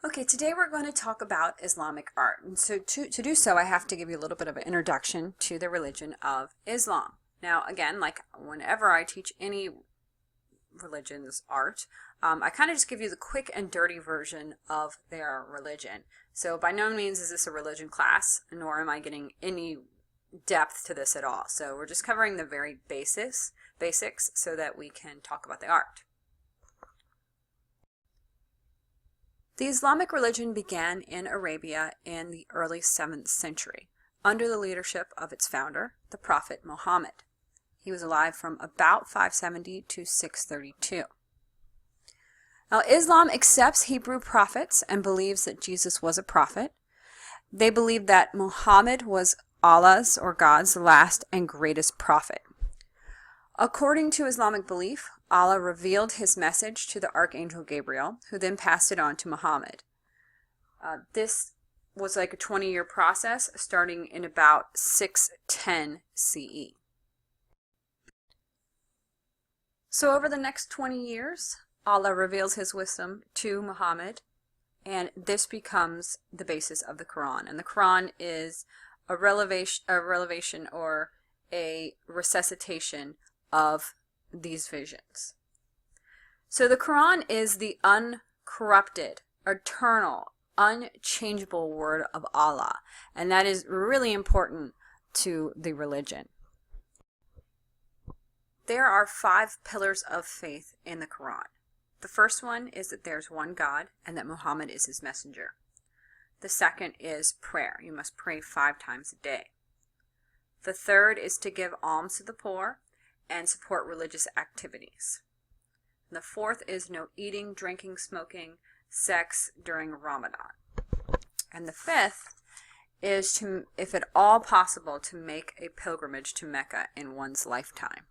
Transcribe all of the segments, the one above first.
Okay, today we're going to talk about Islamic art. And so to do so, I have to give you a little bit of an introduction to the religion of Islam. Now, again, like whenever I teach any religion's art, I kind of just give you the quick and dirty version of their religion. So by no means is this a religion class, nor am I getting any depth to this at all. So we're just covering the very basics so that we can talk about the art. The Islamic religion began in Arabia in the early 7th century, under the leadership of its founder, the Prophet Muhammad. He was alive from about 570 to 632. Now, Islam accepts Hebrew prophets and believes that Jesus was a prophet. They believe that Muhammad was Allah's or God's last and greatest prophet. According to Islamic belief, Allah revealed his message to the Archangel Gabriel, who then passed it on to Muhammad. This was like a 20-year process starting in about 610 CE. So over the next 20 years, Allah reveals his wisdom to Muhammad, and this becomes the basis of the Quran. And the Quran is a revelation or a resuscitation of these visions. So the Quran is the uncorrupted, eternal, unchangeable word of Allah, and that is really important to the religion. There are 5 pillars of faith in the Quran. The first one is that there's one God and that Muhammad is his messenger. The second is prayer. You must pray 5 times a day. The third is to give alms to the poor and support religious activities. And the fourth is no eating, drinking, smoking, sex during Ramadan. And the fifth is to, if at all possible, to make a pilgrimage to Mecca in one's lifetime.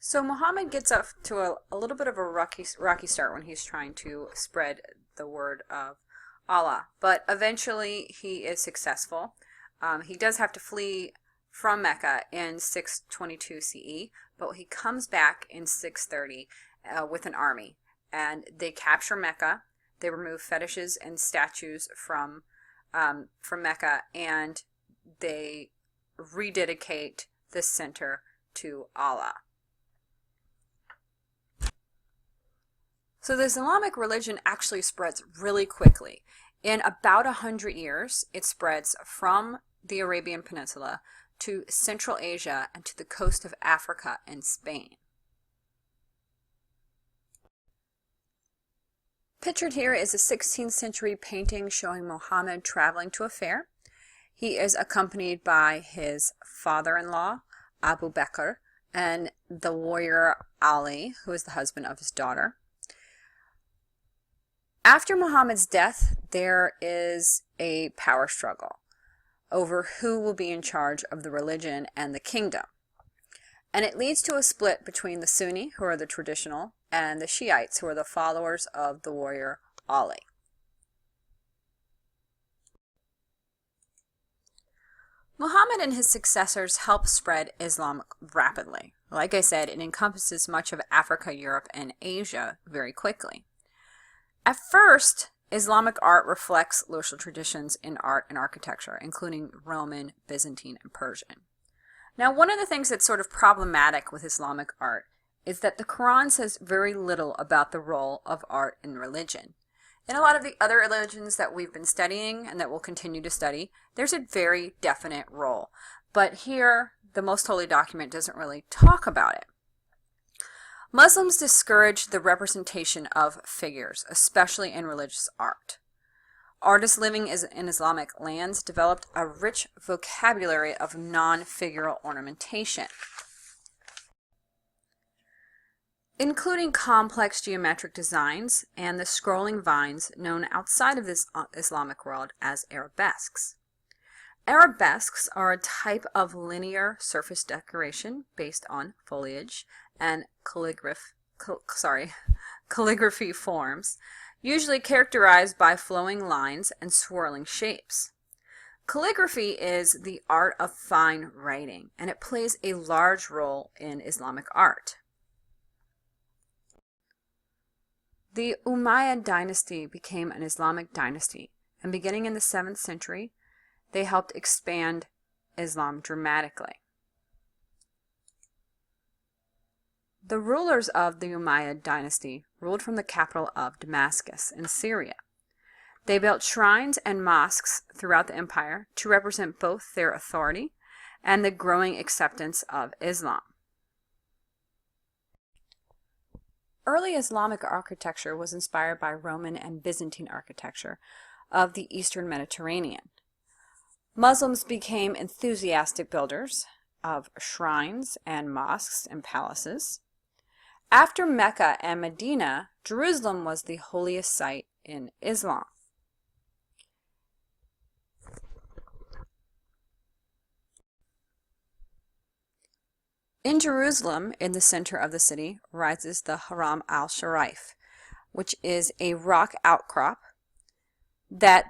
So Muhammad gets up to a little bit of a rocky start when he's trying to spread the word of Allah, but eventually he is successful. He does have to flee from Mecca in 622 CE, but he comes back in 630 with an army, and they capture Mecca. They remove fetishes and statues from Mecca, and they rededicate the center to Allah. So the Islamic religion actually spreads really quickly. In about 100 years, it spreads from the Arabian Peninsula to Central Asia and to the coast of Africa and Spain. Pictured here is a 16th century painting showing Muhammad traveling to a fair. He is accompanied by his father-in-law, Abu Bakr, and the warrior Ali, who is the husband of his daughter. After Muhammad's death, there is a power struggle over who will be in charge of the religion and the kingdom. And it leads to a split between the Sunni, who are the traditional, and the Shiites, who are the followers of the warrior Ali. Muhammad and his successors helped spread Islam rapidly. Like I said, it encompasses much of Africa, Europe, and Asia very quickly. At first, Islamic art reflects local traditions in art and architecture, including Roman, Byzantine, and Persian. Now, one of the things that's sort of problematic with Islamic art is that the Quran says very little about the role of art in religion. In a lot of the other religions that we've been studying and that we'll continue to study, there's a very definite role. But here, the Most Holy Document doesn't really talk about it. Muslims discourage the representation of figures, especially in religious art. Artists living in Islamic lands developed a rich vocabulary of non-figural ornamentation, including complex geometric designs and the scrolling vines known outside of this Islamic world as arabesques. Arabesques are a type of linear surface decoration based on foliage and calligraphy forms, usually characterized by flowing lines and swirling shapes. Calligraphy is the art of fine writing, and it plays a large role in Islamic art. The Umayyad dynasty became an Islamic dynasty, and beginning in the 7th century, they helped expand Islam dramatically. The rulers of the Umayyad dynasty ruled from the capital of Damascus in Syria. They built shrines and mosques throughout the empire to represent both their authority and the growing acceptance of Islam. Early Islamic architecture was inspired by Roman and Byzantine architecture of the Eastern Mediterranean. Muslims became enthusiastic builders of shrines and mosques and palaces. After Mecca and Medina, Jerusalem was the holiest site in Islam. In Jerusalem, in the center of the city, rises the Haram al-Sharif, which is a rock outcrop that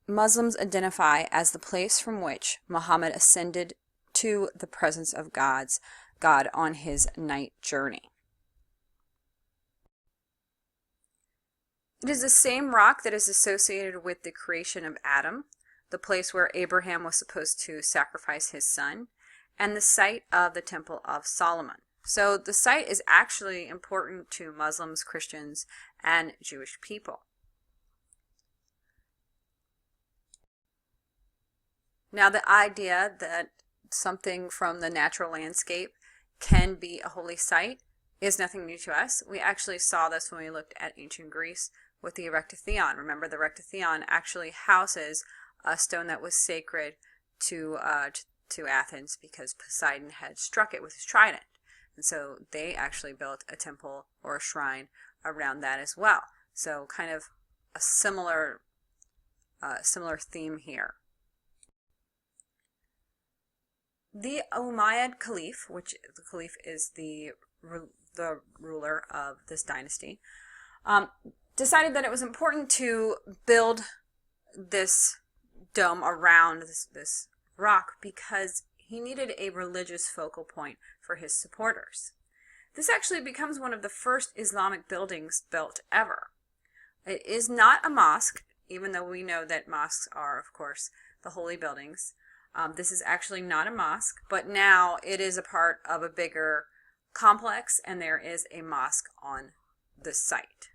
Muslims identify as the place from which Muhammad ascended to the presence of God on his night journey. It is the same rock that is associated with the creation of Adam, the place where Abraham was supposed to sacrifice his son, and the site of the Temple of Solomon. So the site is actually important to Muslims, Christians, and Jewish people. Now, the idea that something from the natural landscape can be a holy site is nothing new to us. We actually saw this when we looked at ancient Greece with the Erechtheion. Remember, the Erechtheion actually houses a stone that was sacred to Athens because Poseidon had struck it with his trident. And so they actually built a temple or a shrine around that as well. So kind of a similar theme here. The Umayyad Caliph, which the Caliph is the ruler of this dynasty, decided that it was important to build this dome around this rock because he needed a religious focal point for his supporters. This actually becomes one of the first Islamic buildings built ever. It is not a mosque, even though we know that mosques are, of course, the holy buildings. This is actually not a mosque, but now it is a part of a bigger complex, and there is a mosque on the site.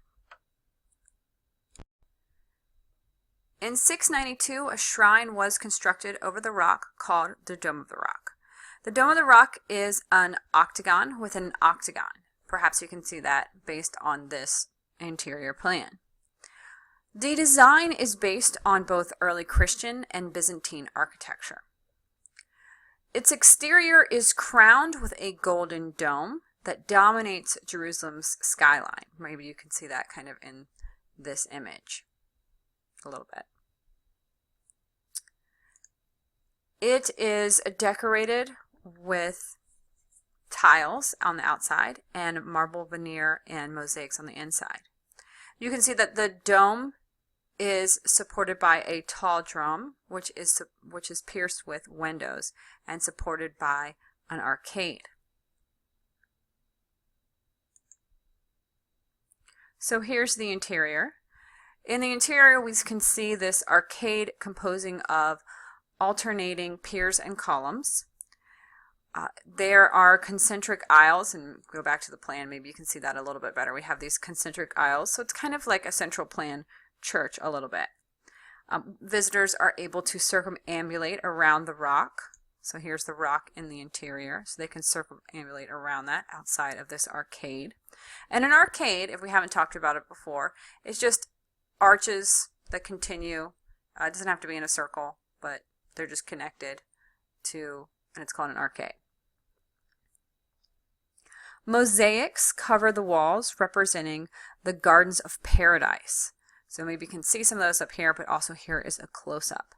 In 692, a shrine was constructed over the rock called the Dome of the Rock. The Dome of the Rock is an octagon within an octagon. Perhaps you can see that based on this interior plan. The design is based on both early Christian and Byzantine architecture. Its exterior is crowned with a golden dome that dominates Jerusalem's skyline. Maybe you can see that kind of in this image a little bit. It is decorated with tiles on the outside and marble veneer and mosaics on the inside. You can see that the dome is supported by a tall drum, which is pierced with windows and supported by an arcade. So here's the interior. In the interior, we can see this arcade composing of alternating piers and columns. There are concentric aisles, and go back to the plan, maybe you can see that a little bit better. We have these concentric aisles, so it's kind of like a central plan church a little bit. Visitors are able to circumambulate around the rock. So here's the rock in the interior, so they can circumambulate around that outside of this arcade. And an arcade, if we haven't talked about it before, is just arches that continue. It doesn't have to be in a circle, but they're just connected to, and it's called an arcade. Mosaics cover the walls representing the gardens of paradise. So maybe you can see some of those up here, but also here is a close-up.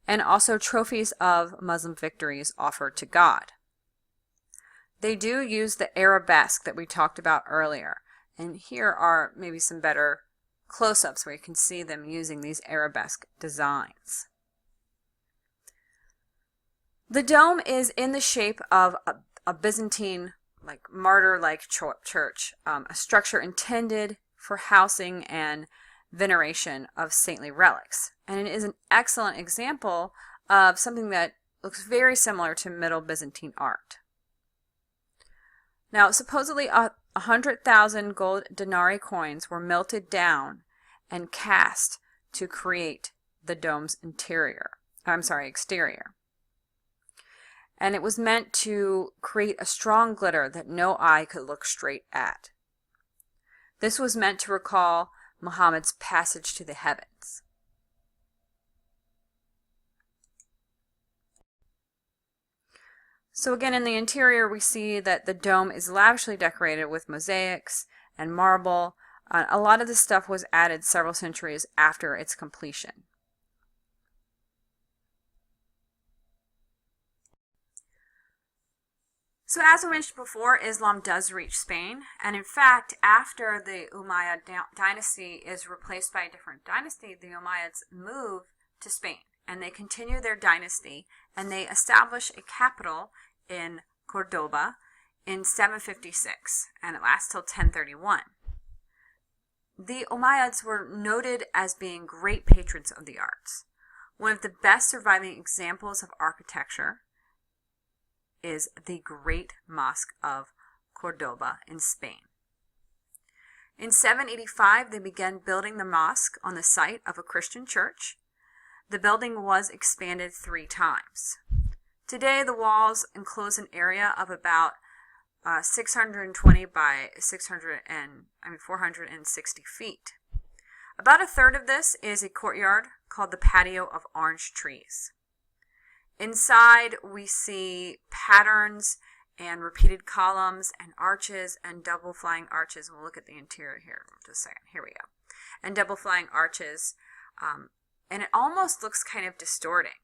And also trophies of Muslim victories offered to God. They do use the arabesque that we talked about earlier. And here are maybe some better close-ups where you can see them using these arabesque designs. The dome is in the shape of a Byzantine, like martyr-like church, a structure intended for housing and veneration of saintly relics. And it is an excellent example of something that looks very similar to Middle Byzantine art. Now, supposedly 100,000 gold denarii coins were melted down and cast to create the dome's exterior. And it was meant to create a strong glitter that no eye could look straight at. This was meant to recall Muhammad's passage to the heavens. So again, in the interior, we see that the dome is lavishly decorated with mosaics and marble. A lot of this stuff was added several centuries after its completion. So as I mentioned before, Islam does reach Spain, and in fact, after the Umayyad dynasty is replaced by a different dynasty, the Umayyads move to Spain, and they continue their dynasty, and they establish a capital in Cordoba in 756, and it lasts till 1031. The Umayyads were noted as being great patrons of the arts. One of the best surviving examples of architecture is the Great Mosque of Cordoba in Spain. In 785, they began building the mosque on the site of a Christian church. The building was expanded 3 times. Today, the walls enclose an area of about 620 by 460 feet. About a third of this is a courtyard called the patio of orange trees. Inside, we see patterns and repeated columns and arches and double flying arches. We'll look at the interior here in just a second. Here we go. And double flying arches. And it almost looks kind of distorting.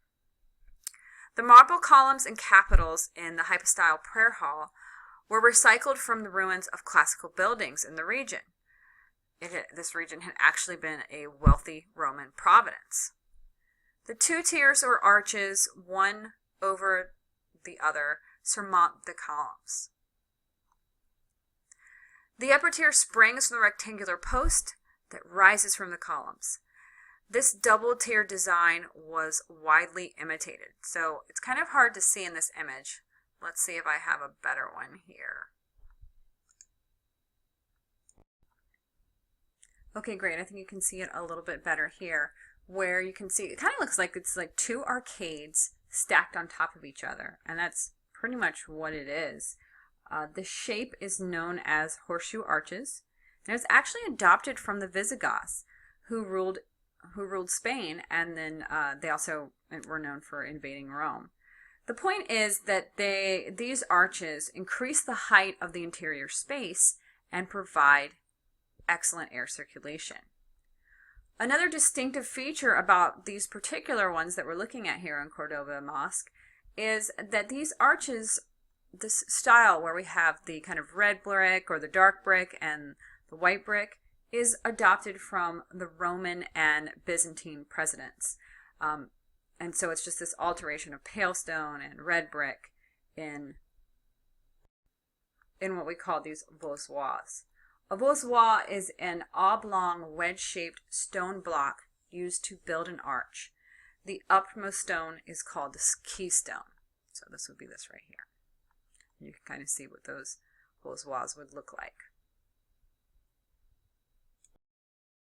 The marble columns and capitals in the hypostyle prayer hall were recycled from the ruins of classical buildings in the region. This region had actually been a wealthy Roman province. The 2 tiers or arches, one over the other, surmount the columns. The upper tier springs from the rectangular post that rises from the columns. This double tier design was widely imitated, so it's kind of hard to see in this image. Let's see if I have a better one here. Okay, great. I think you can see it a little bit better here, where you can see it kind of looks like it's like 2 arcades stacked on top of each other, and that's pretty much what it is. The shape is known as horseshoe arches, and it's actually adopted from the Visigoths, who ruled Spain, and then they also were known for invading Rome. The point is that these arches increase the height of the interior space and provide excellent air circulation. Another distinctive feature about these particular ones that we're looking at here in Cordoba Mosque is that these arches, this style where we have the kind of red brick or the dark brick and the white brick, is adopted from the Roman and Byzantine presidents. And so it's just this alteration of pale stone and red brick in what we call these voussoirs. A voussoir is an oblong wedge-shaped stone block used to build an arch. The uppermost stone is called the keystone. So this would be this right here. You can kind of see what those voussoirs would look like.